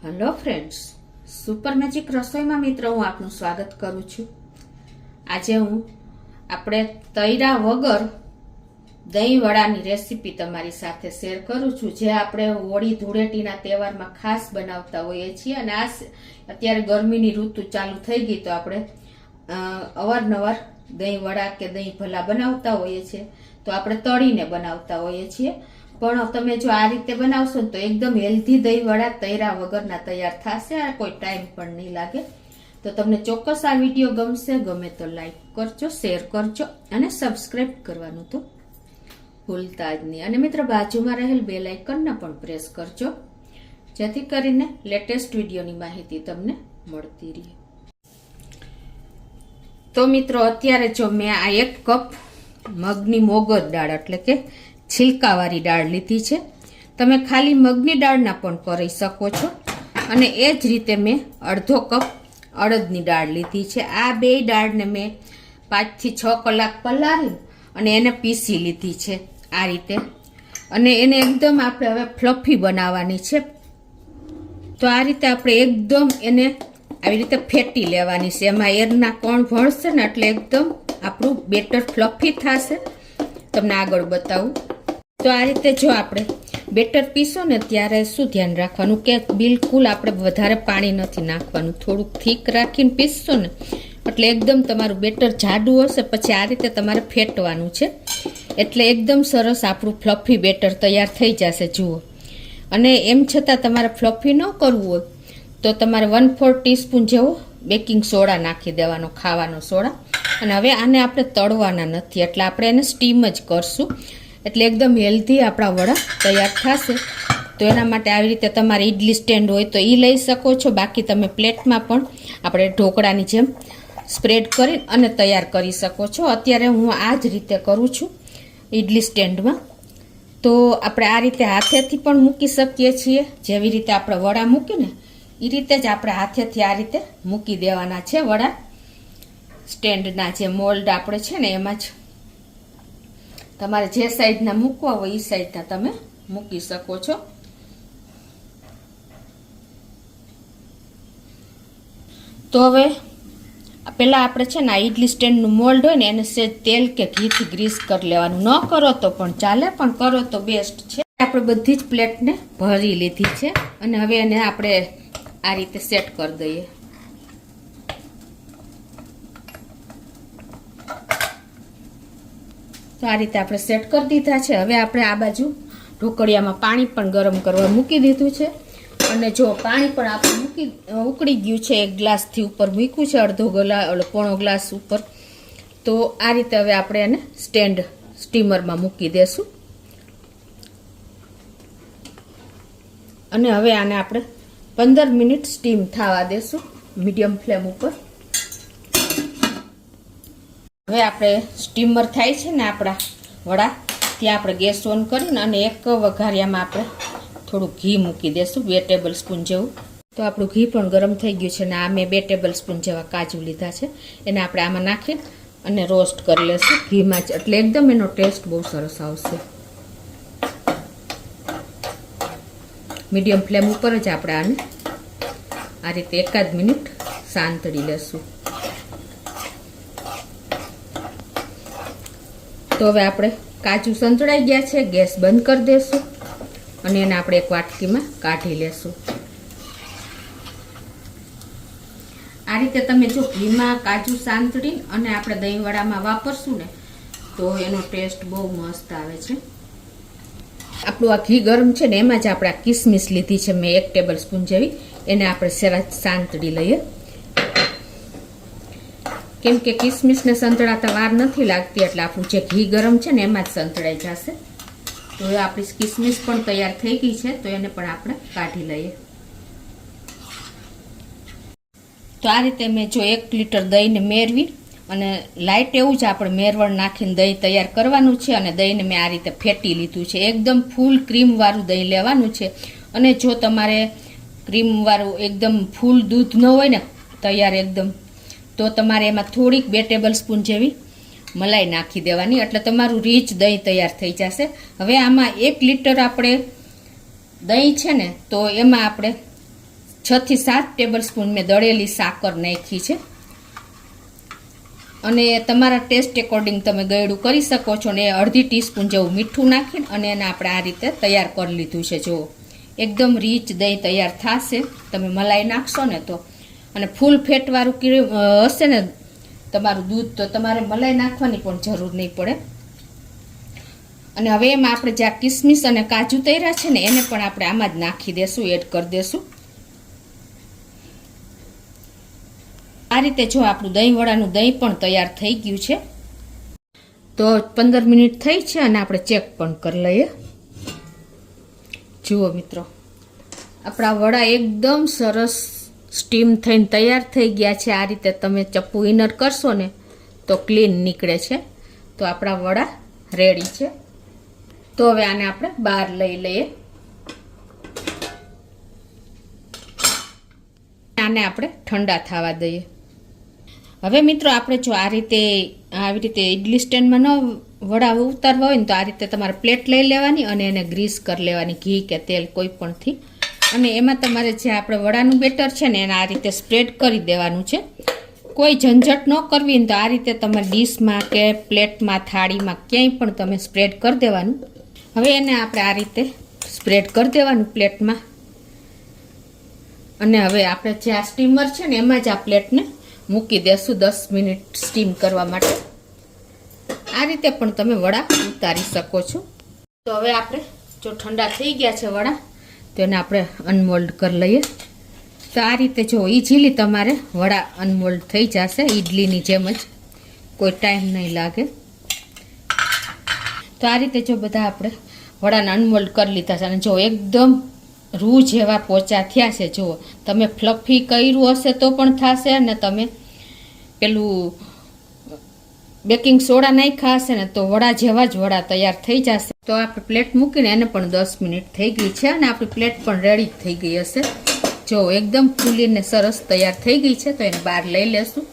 Hello friends, super magic રસોઈમાં મિત્રો હું આપનું સ્વાગત કરું છું. આજે હું આપણે તૈરા વગર દહીં વડાની રેસીપી તમારી સાથે શેર કરું છું, જે આપણે હોળી ધૂળેટીના તહેવારમાં ખાસ બનાવતા હોઈએ છીએ. અને આ અત્યારે ગરમીની ઋતુ ચાલુ થઈ ગઈ તો આપણે અવારનવાર દહીં વડા કે દહીં ભલા બનાવતા હોઈએ છીએ, તો આપણે તળીને બનાવતા હોઈએ છીએ. પણ તમે જો આ રીતે બનાવશો તો એકદમ હેલ્ધી દહીં વડા તૈરા વગરના તૈયાર થશે, અને કોઈ ટાઈમ પણ નહીં લાગે. તો તમને ચોક્કસ આ વિડીયો ગમશે. ગમે તો લાઈક કરજો, શેર કરજો અને સબસ્ક્રાઈબ કરવાનું તો ભૂલતા જ નહીં. અને મિત્રો, બાજુમાં રહેલ બેલ આઇકનને પણ પ્રેસ કરજો, જેથી કરીને લેટેસ્ટ વિડીયોની માહિતી તમને મળતી રહે. તો મિત્રો, અત્યારે જો મેં આ 1 કપ મગની મોગર દાળ એટલે કે છિલકાવાળી દાળ લીધી છે. તમે ખાલી મગની દાળના પણ કરી શકો છો. અને એ જ રીતે મેં અડધો કપ અડદની દાળ લીધી છે. આ બે દાળને મેં 5 થી 6 કલાક પલાળી અને એને પીસી લીધી છે આ રીતે. અને એને એકદમ આપણે હવે ફ્લફી બનાવવાની છે. તો આ રીતે આપણે એકદમ એને આવી રીતે ફેટી લેવાની છે. એમાં એરના કોણ ભળશે ને એટલે એકદમ આપણું બેટર ફ્લફી થશે. તમને આગળ બતાવું. તો આ રીતે જો આપણે બેટર પીસો ને ત્યારે શું ધ્યાન રાખવાનું કે બિલકુલ આપણે વધારે પાણી નથી નાખવાનું. થોડુંક થીક રાખીને પીસશો ને એટલે એકદમ તમારું બેટર જાડું હશે. પછી આ રીતે તમારે ફેટવાનું છે એટલે એકદમ સરસ આપણું ફ્લફી બેટર તૈયાર થઈ જશે. જુઓ. અને એમ છતાં તમારે ફ્લફી ન કરવું હોય તો તમારે 1/4 ટીસ્પૂન જેવો બેકિંગ સોડા નાખી દેવાનો, ખાવાનો સોડા. અને હવે આને આપણે તળવાના નથી, એટલે આપણે એને સ્ટીમ જ કરશું. એટલે એકદમ હેલ્ધી આપણા વડા તૈયાર થશે. તો એના માટે આવી રીતે તમારે ઇડલી સ્ટેન્ડ હોય તો એ લઈ શકો છો. બાકી તમે પ્લેટમાં પણ આપણે ઢોકળાની જેમ સ્પ્રેડ કરી અને તૈયાર કરી શકો છો. અત્યારે હું આ જ રીતે કરું છું ઇડલી સ્ટેન્ડમાં. તો આપણે આ રીતે હાથેથી પણ મૂકી શકીએ છીએ. જેવી રીતે આપણે વડા મૂકીને એ રીતે જ આપણે હાથેથી આ રીતે મૂકી દેવાના છે વડા. સ્ટેન્ડના જે મોલ્ડ આપણે છે ને એમાં જ તમારે જે સાઈડના મૂકવા હોય એ સાઈડના તમે મૂકી શકો છો. તો હવે પહેલાં આપણે છે ને આ ઇડલી સ્ટેન્ડનું મોલ્ડ હોય ને એને સેજ તેલ કે ઘીથી ગ્રીસ કરી લેવાનું. ન કરો તો પણ ચાલે, પણ કરો તો બેસ્ટ છે. આપણે બધી જ પ્લેટને ભરી લીધી છે અને હવે એને આપણે આ રીતે સેટ કરી દઈએ. તો આ રીતે આપણે સેટ કરી દીધા છે. હવે આપણે આ બાજુ ઢોકળિયામાં પાણી પણ ગરમ કરવા મૂકી દીધું છે. અને જો પાણી પણ આપણે ઉકળી ગયું છે. 1 ગ્લાસથી ઉપર મૂક્યું છે, અડધો ગ્લાસ, પોણો ગ્લાસ ઉપર. તો આ રીતે હવે આપણે એને સ્ટેન્ડ સ્ટીમરમાં મૂકી દેશું. અને હવે આને આપણે 15 મિનિટ સ્ટીમ થવા દેશું મીડિયમ ફ્લેમ ઉપર. હવે આપણે સ્ટીમર થાય છે ને આપણા વડા, ત્યાં આપણે ગેસ ઓન કરીને અને એક વઘારિયામાં આપણે થોડું ઘી મૂકી દેશું, 2 ટેબલ સ્પૂન જેવું. તો આપણું ઘી પણ ગરમ થઈ ગયું છે. અને આ મેં 2 ટેબલ સ્પૂન જેવા કાજુ લીધા છે, એને આપણે આમાં નાખી અને રોસ્ટ કરી લેશું ઘીમાં જ. એટલે એકદમ એનો ટેસ્ટ બહુ સરસ આવશે. મીડિયમ ફ્લેમ ઉપર જ આપણે આને આ રીતે 1 મિનિટ સાંતળી લેશું. તો હવે આપણે કાજુ સંતળાઈ ગયા છે, ગેસ બંધ કરી દેશું અને એને આપણે એક વાટકીમાં કાઢી લેશું. આ રીતે તમે જો ઘીમાં કાજુ સાંતળી અને આપણે દહીં વડામાં વાપરશું ને તો એનો ટેસ્ટ બહુ મસ્ત આવે છે. આપણું આ ઘી ગરમ છે ને એમાં જ આપણે આ કિસમિસ લીધી છે મેં 1 ટેબલ સ્પૂન જેવી. એને આપણે સેરા સાંતળી લઈએ, કેમ કે કિસમિસને સંતળાતા વાર નથી લાગતી. એટલે આપણું જે ઘી ગરમ છે ને એમાં જ સંતળાઈ જશે. તો એ આપણી કિસમિસ પણ તૈયાર થઈ ગઈ છે, તો એને પણ આપણે કાઢી લઈએ. તો આ રીતે મેં જો 1 લીટર દહીંને મેળવી અને લાઇટ એવું જ આપણે મેરવણ નાખીને દહીં તૈયાર કરવાનું છે. અને દહીંને મેં આ રીતે ફેટી લીધું છે. એકદમ ફૂલ ક્રીમવાળું દહીં લેવાનું છે. અને જો તમારે ક્રીમવાળું એકદમ ફૂલ દૂધ ન હોય ને તૈયાર એકદમ, તો તમારે એમાં થોડીક 2 ટેબલ સ્પૂન જેવી મલાઈ નાખી દેવાની. એટલે તમારું રીચ દહીં તૈયાર થઈ જશે. હવે આમાં 1 લીટર આપણે દહીં છે ને તો એમાં આપણે 6 થી 7 ટેબલ સ્પૂન મેં દળેલી સાકર નાખી છે અને તમારા ટેસ્ટ એકોર્ડિંગ તમે ગળ્યું કરી શકો છો ને અડધી ટીસ્પૂન જેવું મીઠું નાખીને અને એને આપણે આ રીતે તૈયાર કરી લીધું છે. જુઓ એકદમ રીચ દહીં તૈયાર થશે તમે મલાઈ નાખશો ને તો. અને ફૂલ ફેટવાળું હશે ને તમારું દૂધ તો તમારે મલાઈ નાખવાની પણ જરૂર નહીં પડે. અને હવે એમાં આપણે જે આ કિસમિસ અને કાજુ તૈયાર છે ને એને પણ આપણે આમાં જ નાખી દેશું, એડ કરી દેશું. આ રીતે જો આપણું દહીં વડાનું દહીં પણ તૈયાર થઈ ગયું છે. તો 15 મિનિટ થઈ છે અને આપણે ચેક પણ કરી લઈએ. જુઓ મિત્રો, આપણા વડા એકદમ સરસ સ્ટીમ થઈને તૈયાર થઈ ગયા છે. આ રીતે તમે ચપ્પુ ઇનર કરશો ને તો ક્લીન નીકળે છે. તો આપણા વડા રેડી છે. તો હવે આને આપણે બહાર લઈ લઈએ. આને આપણે ઠંડા થવા દઈએ. હવે મિત્રો આપણે જો આવી રીતે ઇડલી સ્ટેન્ડમાં ન વડા ઉતારવા હોય ને તો આ રીતે તમારે પ્લેટ લઈ લેવાની અને એને ગ્રીસ કરી લેવાની, ઘી કે તેલ કોઈ પણથી. અને એમાં તમારે જે આપણે વડાનું બેટર છે ને એને આ રીતે સ્પ્રેડ કરી દેવાનું છે. કોઈ ઝંઝટ ન કરવી ને તો આ રીતે તમે ડીશમાં કે પ્લેટમાં થાળીમાં ક્યાંય પણ તમે સ્પ્રેડ કરી દેવાનું. હવે એને આપણે આ રીતે સ્પ્રેડ કરી દેવાનું પ્લેટમાં. અને હવે આપણે જે આ સ્ટીમર છે ને એમાં જ આ પ્લેટને મૂકી દેશું 10 મિનિટ સ્ટીમ કરવા માટે. આ રીતે પણ તમે વડા ઉતારી શકો છો. તો હવે આપણે જો ઠંડા થઈ ગયા છે વડા તો એને આપણે અનમોલ્ડ કરી લઈએ. તો આ રીતે જો ઇઝીલી તમારે વડા અનમોલ્ડ થઈ જશે, ઇડલીની જેમ જ, કોઈ ટાઈમ નહીં લાગે. તો આ રીતે જો બધા આપણે વડાને અનમોલ્ડ કરી લીધા છે અને જો એકદમ રૂ જેવા પોચા થયા છે. જુઓ તમે ફ્લફી કર્યું હશે તો પણ થશે અને તમે પેલું બેકિંગ સોડા નાખ્યા હશે ને તો વડા જેવા જ વડા તૈયાર થઈ જશે. તો આપણે પ્લેટ મૂકીને એને પણ 10 મિનિટ થઈ ગઈ છે અને આપણી પ્લેટ પણ રેડી થઈ ગઈ હશે. જો એકદમ ફૂલીને સરસ તૈયાર થઈ ગઈ છે. તો એને બહાર લઈ લેશું.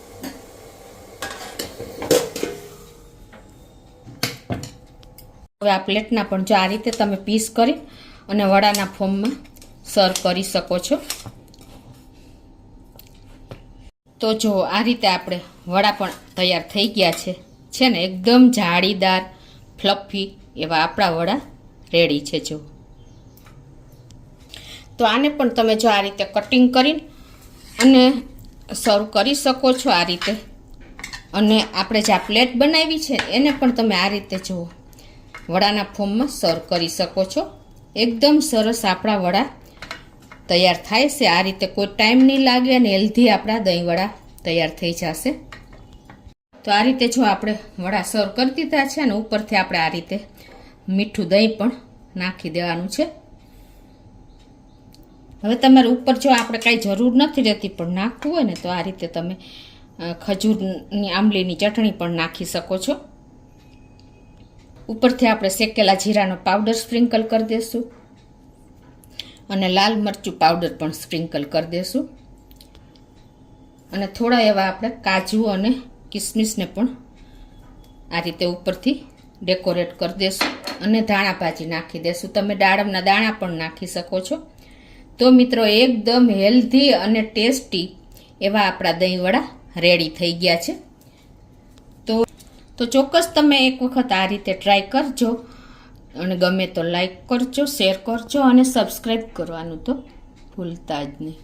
હવે આ પ્લેટના પણ જો આ રીતે તમે પીસ કરી અને વડાના ફોર્મમાં સર્વ કરી શકો છો. તો જો આ રીતે આપણે વડા પણ તૈયાર થઈ ગયા છે ને એકદમ જાળીદાર ફ્લફી એવા આપણા વડા રેડી છે. જો તો આને પણ તમે જો આ રીતે કટિંગ કરીને અને સર્વ કરી શકો છો આ રીતે. અને આપણે જે આ પ્લેટ બનાવી છે એને પણ તમે આ રીતે જુઓ વડાના ફોર્મમાં સર્વ કરી શકો છો. એકદમ સરસ આપણા વડા તૈયાર થાય છે. આ રીતે કોઈ ટાઈમ નહીં લાગે અને હેલ્ધી આપણા દહીં વડા તૈયાર થઈ જશે. તો આ રીતે જો આપણે વડા સર્વ કરી દીધા છે અને ઉપરથી આપણે આ રીતે મીઠું દહીં પણ નાખી દેવાનું છે. હવે તમારે ઉપર જો આપણે કાંઈ જરૂર નથી રહેતી પણ નાખવું હોય ને તો આ રીતે તમે ખજૂરની આંબલીની ચટણી પણ નાખી શકો છો. ઉપરથી આપણે શેકેલા જીરાનો પાવડર સ્પ્રિંકલ કરી દઈશું અને લાલ મરચું પાવડર પણ સ્પ્રિંકલ કરી દઈશું. અને થોડા એવા આપણે કાજુ અને કિસમિસને પણ આ રીતે ઉપરથી ડેકોરેટ કરી દઈશું અને ધાણા ભાજી નાખી દઈશું. તમે દાડમના દાણા પણ નાખી શકો છો. તો મિત્રો એકદમ હેલ્ધી અને ટેસ્ટી એવા આપણા દહીં વડા રેડી થઈ ગયા છે. તો ચોક્કસ તમે એક વખત આ રીતે ટ્રાય કરજો અને ગમે તો લાઈક કરજો, શેર કરજો અને સબસ્ક્રાઈબ કરવાનું તો ભૂલતા જ નહીં.